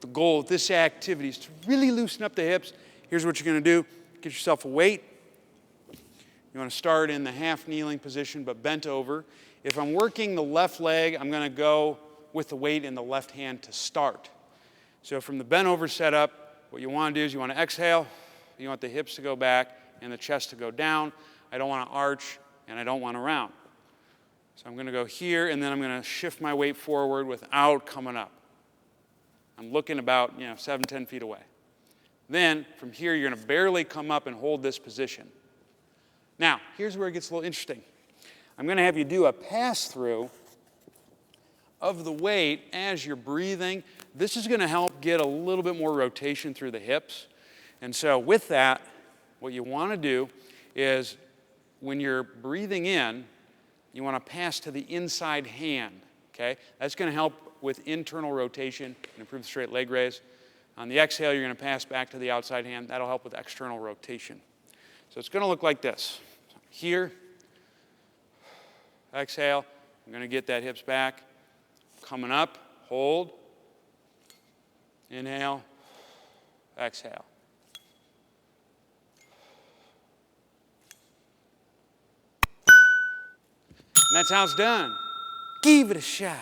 the goal with this activity is to really loosen up the hips. Here's what you're going to do. Get yourself a weight. You want to start in the half kneeling position but bent over. If I'm working the left leg, I'm going to go with the weight in the left hand to start. So from the bent over setup, what you want to do is you want to exhale. You want the hips to go back and the chest to go down. I don't want to arch and I don't want to round. So I'm going to go here and then I'm going to shift my weight forward without coming up. I'm looking about 7, 10 feet away. Then from here you're going to barely come up and hold this position. Now here's where it gets a little interesting. I'm going to have you do a pass-through of the weight as you're breathing. This is going to help get a little bit more rotation through the hips. And so with that, what you want to do is when you're breathing in, you want to pass to the inside hand, okay? That's going to help with internal rotation and improve the straight leg raise. On the exhale, you're going to pass back to the outside hand. That'll help with external rotation. So it's going to look like this. Here, exhale, I'm going to get that hips back. Coming up, hold, inhale, exhale. And that's how it's done. Give it a shot.